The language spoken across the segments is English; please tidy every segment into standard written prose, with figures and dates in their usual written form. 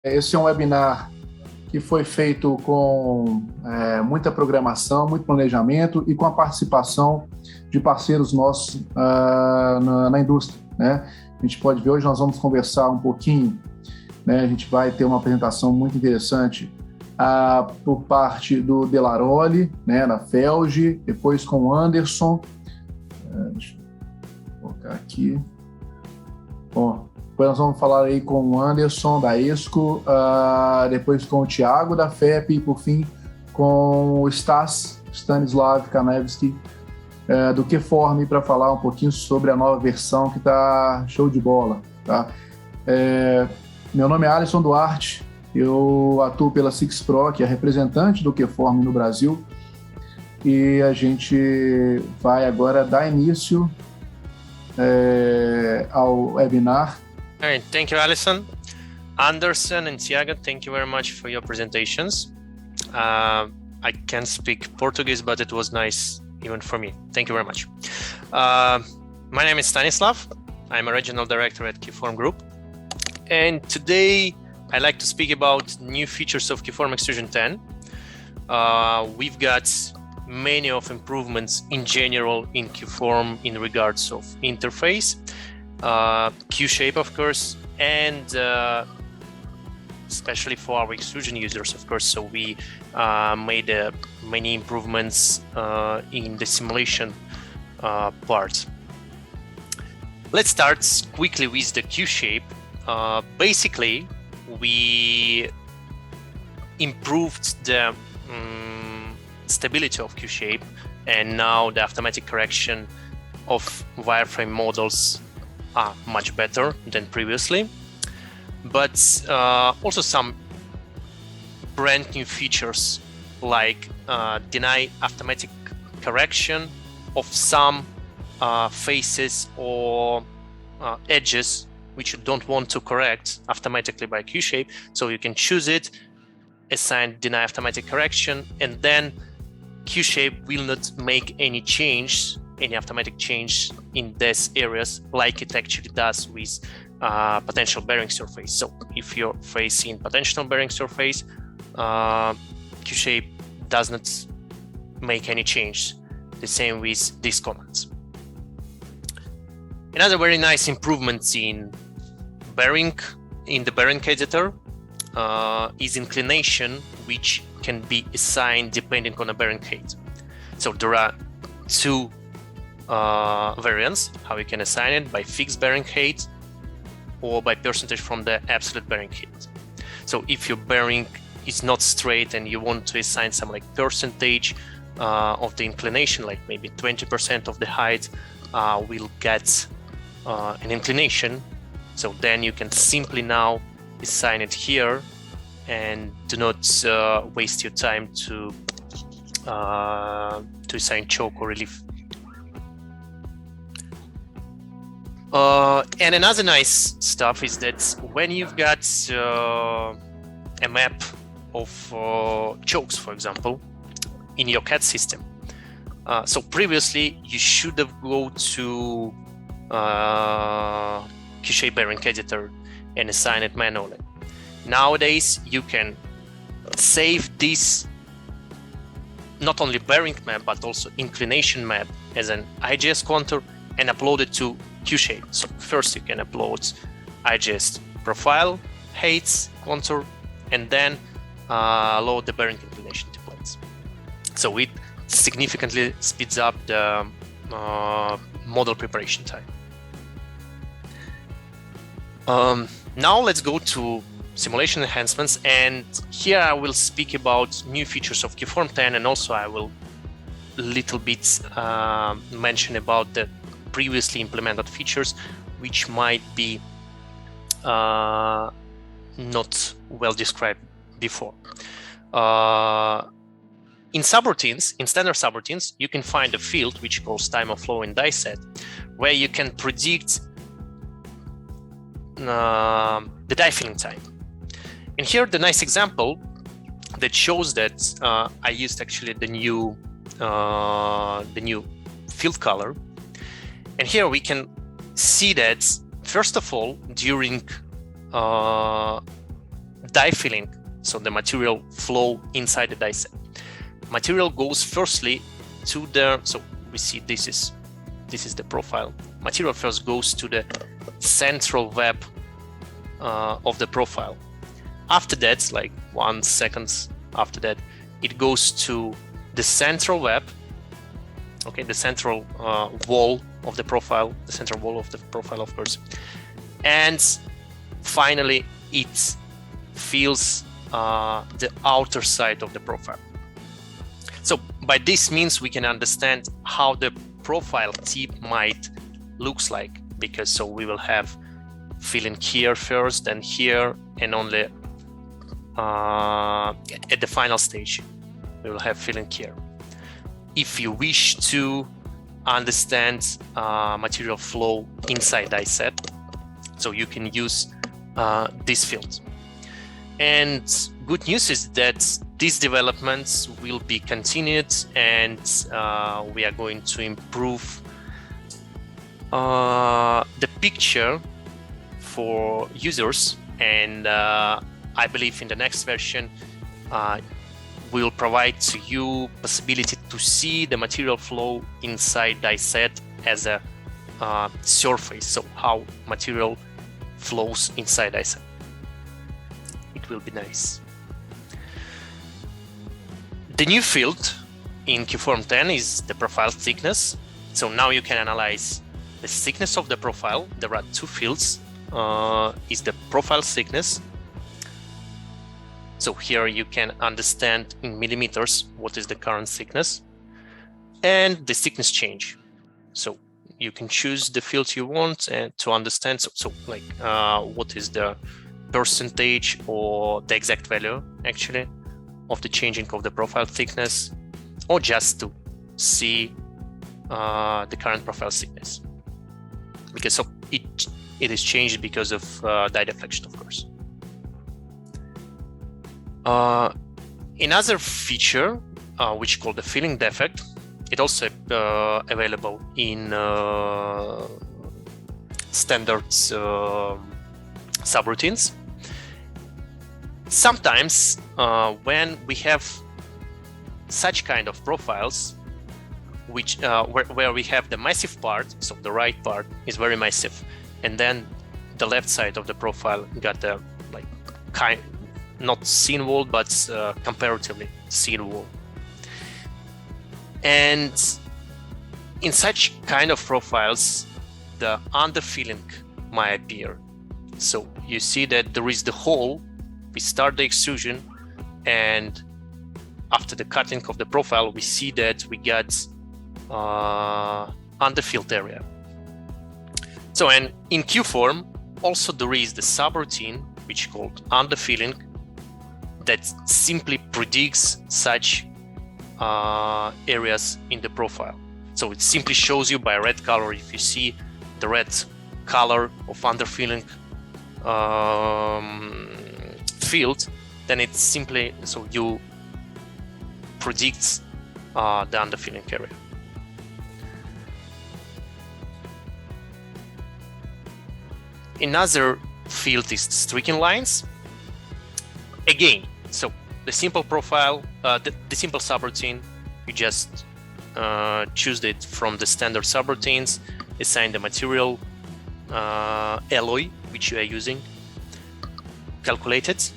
Esse é um webinar que foi feito com muita programação, muito planejamento e com a participação de parceiros nossos na indústria, né? A gente pode ver hoje, nós vamos conversar um pouquinho, né? A gente vai ter uma apresentação muito interessante por parte do Delaroli, né, da Felge, depois com o Anderson. Deixa eu colocar aqui. Bom, depois nós vamos falar aí com o Anderson, da ESCO, depois com o Thiago, da FEP, e por fim com o Stanislav Kanevskiy, do QForm, para falar um pouquinho sobre a nova versão que está show de bola. Tá? Meu nome é Alisson Duarte, eu atuo pela Six Pro, que é representante do QForm no Brasil, e a gente vai agora dar início ao webinar. All right, thank you, Alison. Anderson and Tiago, thank you very much for your presentations. I can't speak Portuguese, but it was nice even for me. Thank you very much. My name is Stanislav. I'm a regional director at QForm Group. And today I'd like to speak about new features of QForm Extrusion 10. We've got many of improvements in general in QForm in regards of interface, Q-shape, of course, and especially for our extrusion users, of course. So we made many improvements in the simulation part. Let's start quickly with the Q-shape. Basically, we improved the stability of Q-shape, and now the automatic correction of wireframe models are much better than previously, but also some brand new features like deny automatic correction of some faces or edges which you don't want to correct automatically by Q-shape. So you can choose it, assign deny automatic correction, and then Q-shape will not make any change, any automatic change in these areas like it actually does with potential bearing surface. So if you're facing potential bearing surface, Q-shape does not make any change. The same with these commands. Another very nice improvement in the bearing editor is inclination, which can be assigned depending on the bearing height. So there are two variants how you can assign it: by fixed bearing height or by percentage from the absolute bearing height. So if your bearing is not straight and you want to assign some like percentage of the inclination, like maybe 20% of the height will get an inclination, so then you can simply now assign it here and do not waste your time to assign choke or relief. And another nice stuff is that when you've got a map of chokes, for example, in your CAD system, so previously you should have go to Q-shape bearing editor and assign it manually. Nowadays you can save this not only bearing map but also inclination map as an IGS contour and upload it to Q-shape. So first you can upload IGS profile, heights, contour, and then load the bearing inclination templates. So it significantly speeds up the model preparation time. Now let's go to simulation enhancements, and here I will speak about new features of QForm 10, and also I will little bit mention about the previously implemented features which might be not well described before. In subroutines, in standard subroutines, you can find a field which calls time of flow in die set, where you can predict the die filling time. And here the nice example that shows that I used actually the new field color. And here we can see that first of all, during die filling, so the material flow inside the die set. Material goes firstly to the, so we see this is the profile. Material first goes to the central web of the profile. After that, like 1 second after that, it goes to the central web, okay, the central wall of the profile, of course, and finally it fills the outer side of the profile. So by this means we can understand how the profile tip might looks like, because so we will have filling here first, then here, and only at the final stage we will have filling here. If you wish to understand material flow inside die set, so you can use this field. And good news is that these developments will be continued, and we are going to improve the picture for users, and I believe in the next version we'll provide to you possibility to see the material flow inside die set as a surface, so how material flows inside die set. It will be nice. The new field in QForm 10 is the profile thickness. So now you can analyze the thickness of the profile. There are two fields. Is the profile thickness. So here you can understand in millimeters what is the current thickness, and the thickness change. So you can choose the field you want and to understand. So like what is the percentage or the exact value actually of the changing of the profile thickness, or just to see the current profile thickness, because so it is changed because of die deflection, of course. Another feature which called the filling defect, it also available in standard subroutines. Sometimes when we have such kind of profiles, which where we have the massive part, so the right part is very massive, and then the left side of the profile got a like not thin wall, but comparatively thin wall. And in such kind of profiles, the underfilling might appear. So you see that there is the hole. We start the extrusion, and after the cutting of the profile, we see that we got underfilled area. So, and in QForm, also there is the subroutine, which is called underfilling, that simply predicts such areas in the profile. So it simply shows you by red color. If you see the red color of underfilling field, then it's simply, so you predict the underfilling area. Another field is streaking lines. Again, so the simple profile, the simple subroutine, you just choose it from the standard subroutines, assign the material alloy which you are using, calculate it,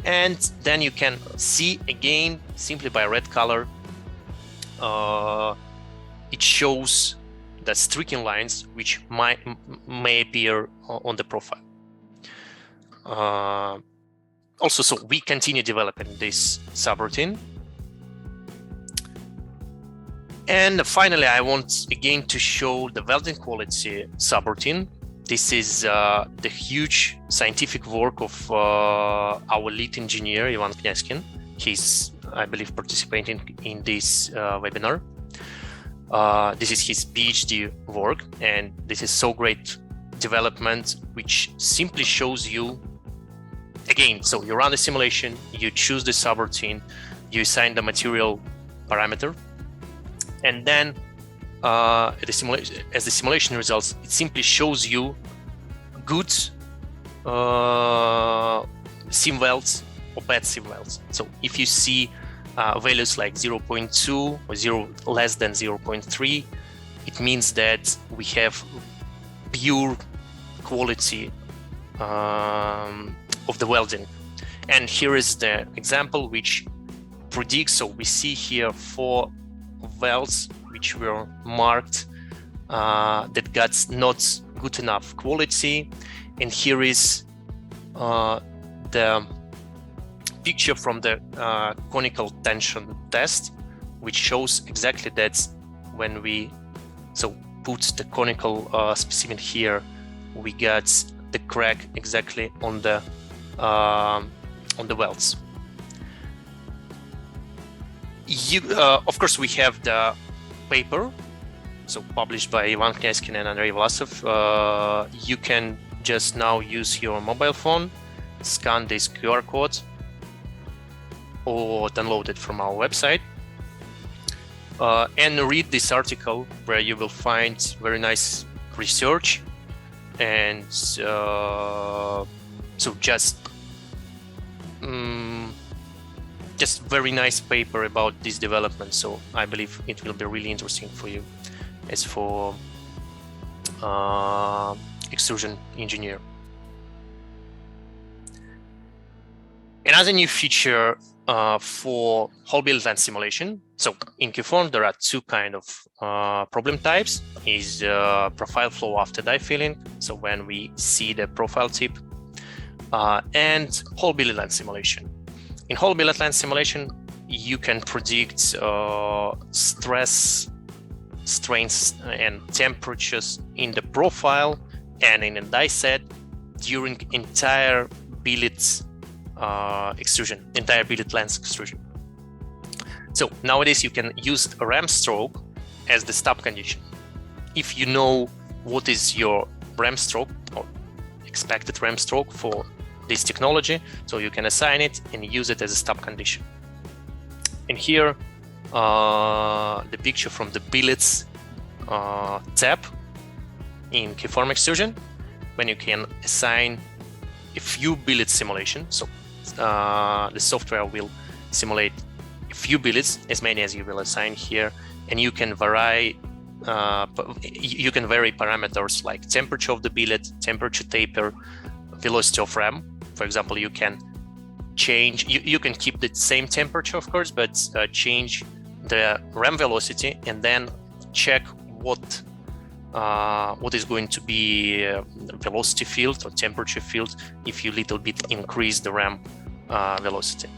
and then you can see again simply by red color. It shows the streaking lines which may appear on the profile. Also, so we continue developing this subroutine. And finally, I want again to show the welding quality subroutine. This is the huge scientific work of our lead engineer, Ivan Kanevskiy. He's, I believe, participating in this webinar. This is his PhD work, and this is so great development, which simply shows you, again, so you run the simulation, you choose the subroutine, you assign the material parameter, and then as the simulation results, it simply shows you good seam welds or bad seam welds. So if you see values like 0.2 or 0 less than 0.3, it means that we have pure quality of the welding. And here is the example which predicts. So we see here 4 welds which were marked that got not good enough quality, and here is the picture from the conical tension test, which shows exactly that when we put the conical specimen here, we got the crack exactly on the welds. Of course, we have the paper, published by Ivan Kanevskiy and Andrei Vlasov. You can just now use your mobile phone, scan this QR code, or download it from our website, and read this article, where you will find very nice research and just very nice paper about this development. So I believe it will be really interesting for you as for Extrusion Engineer. Another new feature for whole billet length simulation. So in QForm, there are 2 kind of problem types: is profile flow after die filling, so when we see the profile tip, and whole billet length simulation. In whole billet length simulation, you can predict stress, strains, and temperatures in the profile and in a die set during entire billet extrusion, entire billet length extrusion. So nowadays you can use a ram stroke as the stop condition. If you know what is your ram stroke or expected ram stroke for this technology, so you can assign it and use it as a stop condition. And here the picture from the billets tab in QForm Extrusion, when you can assign a few billet simulation. So the software will simulate a few billets, as many as you will assign here, and you can vary parameters like temperature of the billet, temperature taper, velocity of ram. For example, you can change, you can keep the same temperature, of course, but change the ram velocity and then check what is going to be velocity field or temperature field if you little bit increase the ram velocity.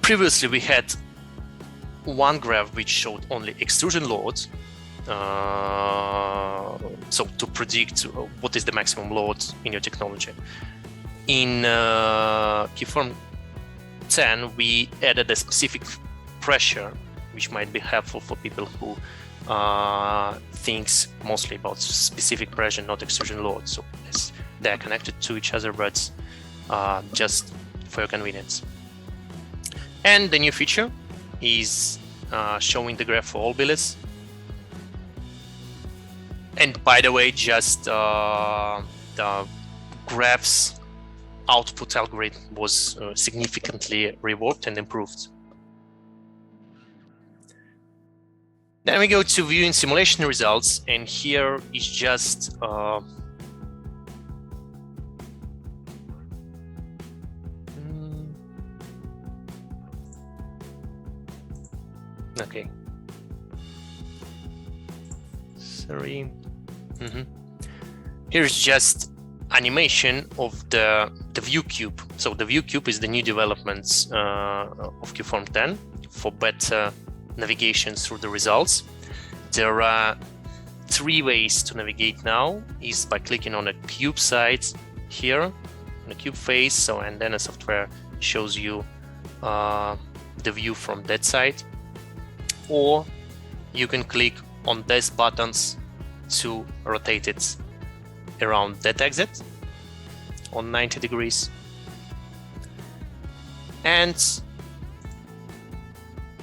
Previously, we had one graph which showed only extrusion loads, so to predict what is the maximum load in your technology. In QForm 10, we added a specific pressure, which might be helpful for people who thinks mostly about specific pressure, not extrusion load. So they're connected to each other, but just for your convenience. And the new feature is showing the graph for all billets. And by the way, just the graph's output algorithm was significantly reworked and improved. Then we go to viewing simulation results, and here is just okay. Sorry. Here's just animation of the Viewcube. So the Viewcube is the new developments of QForm 10 for better navigation through the results. There are 3 ways to navigate now: is by clicking on a cube side here, on the cube face, so and then a software shows you the view from that side, or you can click on these buttons to rotate it around that exit on 90 degrees. And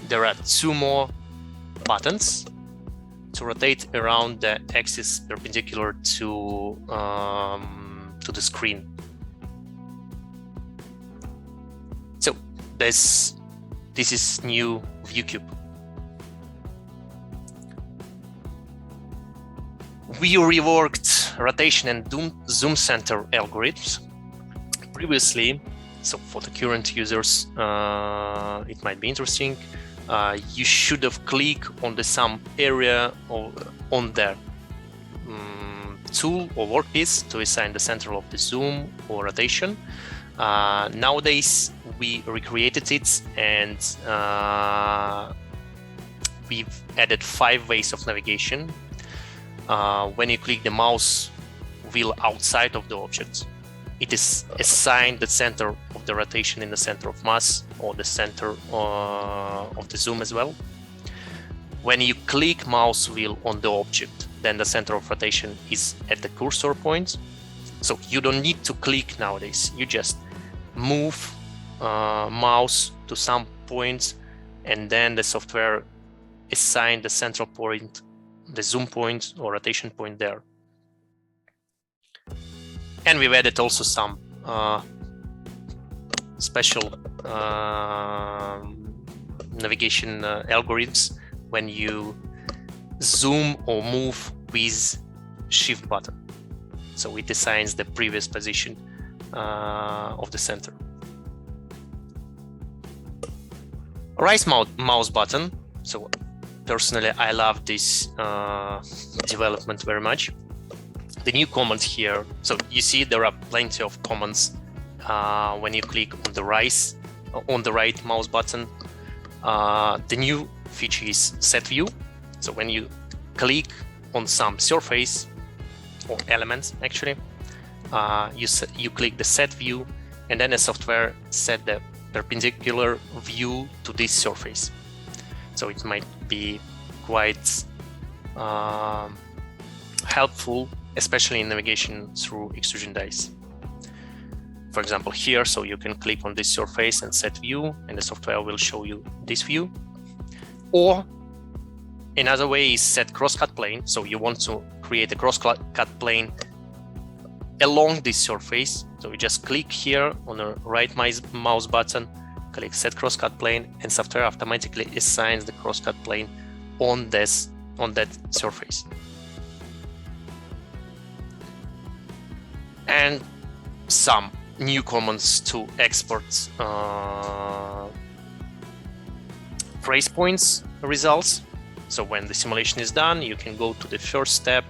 there are 2 more buttons. to rotate around the axis perpendicular to the screen. So this is new Viewcube. We reworked rotation and zoom center algorithms. Previously, so for the current users, it might be interesting. You should have clicked on the some area on the tool or workpiece to assign the center of the zoom or rotation. Nowadays, we recreated it, and we've added 5 ways of navigation. When you click the mouse wheel outside of the object, it is assigned the center of the rotation in the center of mass or the center of the zoom as well. When you click mouse wheel on the object, then the center of rotation is at the cursor point. So you don't need to click nowadays. You just move mouse to some points, and then the software assigns the central point, the zoom point or rotation point there. And we've added also some special navigation algorithms when you zoom or move with shift button. So it assigns the previous position of the center. Right mouse button. So personally, I love this development very much. The new command here, so you see there are plenty of commands when you click on the right mouse button. The new feature is set view. So when you click on some surface or elements, actually, you click the set view, and then the software set the perpendicular view to this surface. So it might be quite helpful, especially in navigation through extrusion dies. For example, here, so you can click on this surface and set view, and the software will show you this view. Or another way is set crosscut plane. So you want to create a crosscut plane along this surface. So you just click here on the right mouse button, click set crosscut plane, and software automatically assigns the crosscut plane on that surface. And some new commands to export trace points results. So when the simulation is done, you can go to the first step,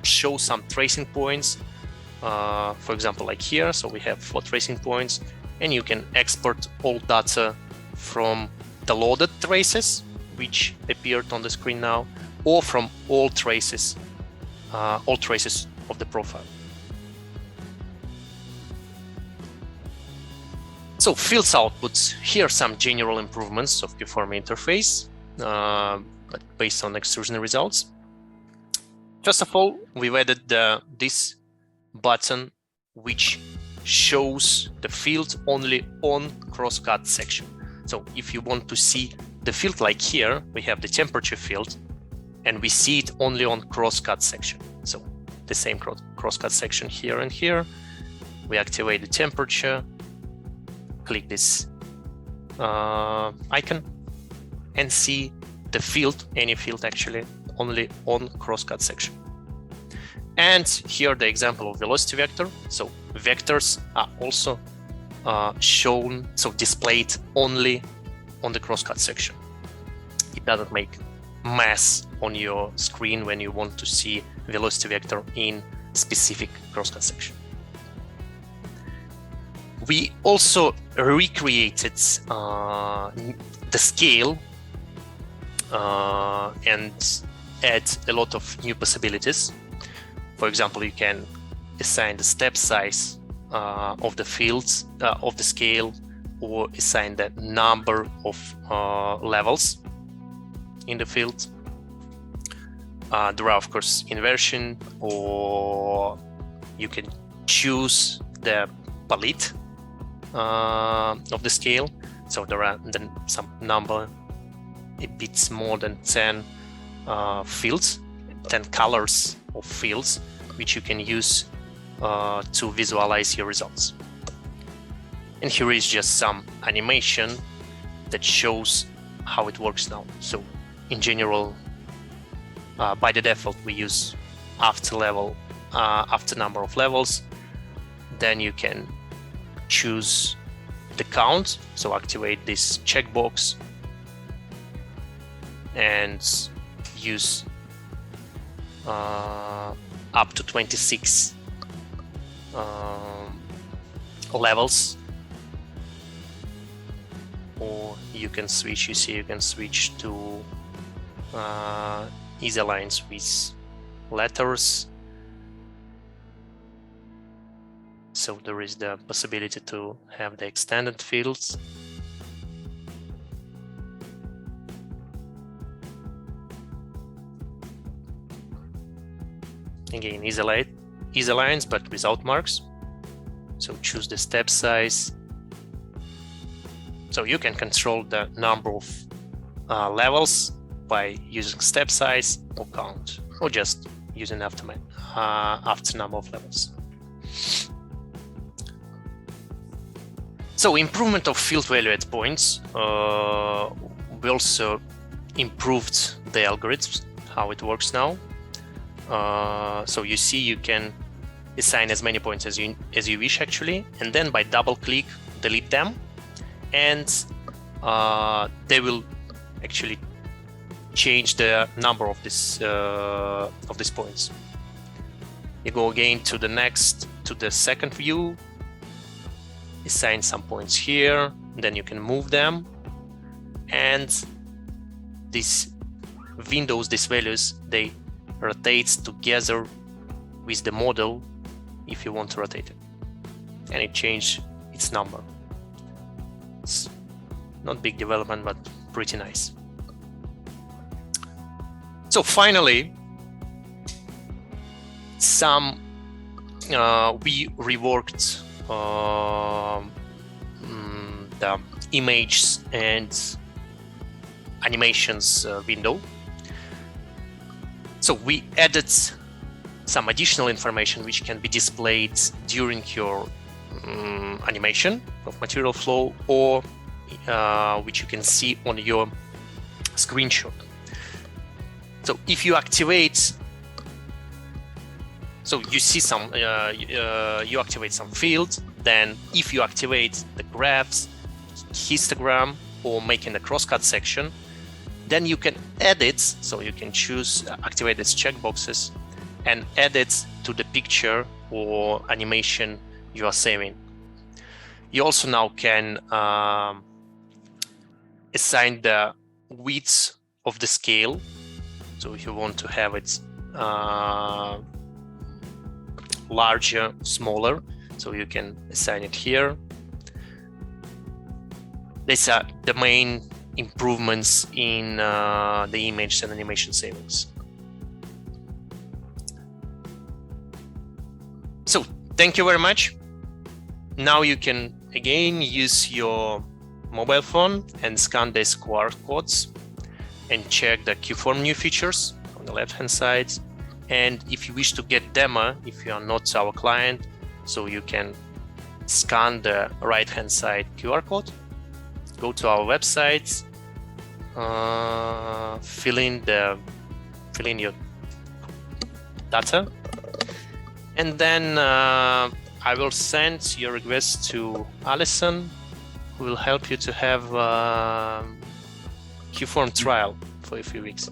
show some tracing points, for example, like here. So we have 4 tracing points, and you can export all data from the loaded traces, which appeared on the screen now, or from all traces of the profile. So fields outputs, here are some general improvements of QForm interface, but based on extrusion results. First of all, we've added this button which shows the field only on crosscut section. So if you want to see the field, like here, we have the temperature field, and we see it only on crosscut section. So the same crosscut section here and here. We activate the temperature, click this icon, and see the field, any field actually, only on crosscut section. And here the example of velocity vector. So vectors are also shown, so displayed only on the crosscut section. It doesn't make mess on your screen when you want to see velocity vector in specific crosscut section. We also recreated the scale and add a lot of new possibilities. For example, you can assign the step size of the fields of the scale, or assign the number of levels in the field. There are, of course, inversion, or you can choose the palette of the scale. So there are then some number a bit more than 10 fields, 10 colors of fields, which you can use to visualize your results. And here is just some animation that shows how it works now. So in general, by the default, we use after number of levels. Then you can choose the count, so activate this checkbox and use up to 26 levels, or you can switch. You see, you can switch to easy lines with letters. So there is the possibility to have the extended fields. Again, easy lines, but without marks. So choose the step size. So you can control the number of levels by using step size or count, or just using after number of levels. So improvement of field value at points. We also improved the algorithms, how it works now. So you see, you can assign as many points as you wish actually, and then by double click delete them, and they will actually change the number of these points. You go again to the second view, assign some points here, then you can move them, and these windows, these values, they rotate together with the model if you want to rotate it, and it changes its number. It's not big development, but pretty nice. So finally, we reworked the images and animations window. So we added some additional information which can be displayed during your animation of material flow, or which you can see on your screenshot. So if you activate, so you see some, you activate some fields, then if you activate the graphs, histogram, or making the crosscut section, then you can edit, so you can choose, activate these checkboxes and edit to the picture or animation you are saving. You also now can assign the width of the scale. So if you want to have it larger, smaller, so you can assign it here. These are the main improvements in the image and animation savings. So thank you very much. Now you can again use your mobile phone and scan these QR codes and check the QForm new features on the left hand side. And if you wish to get demo, if you are not our client, so you can scan the right hand side QR code, go to our website, fill in your data, and then I will send your request to Alison, who will help you to have QForm trial for a few weeks.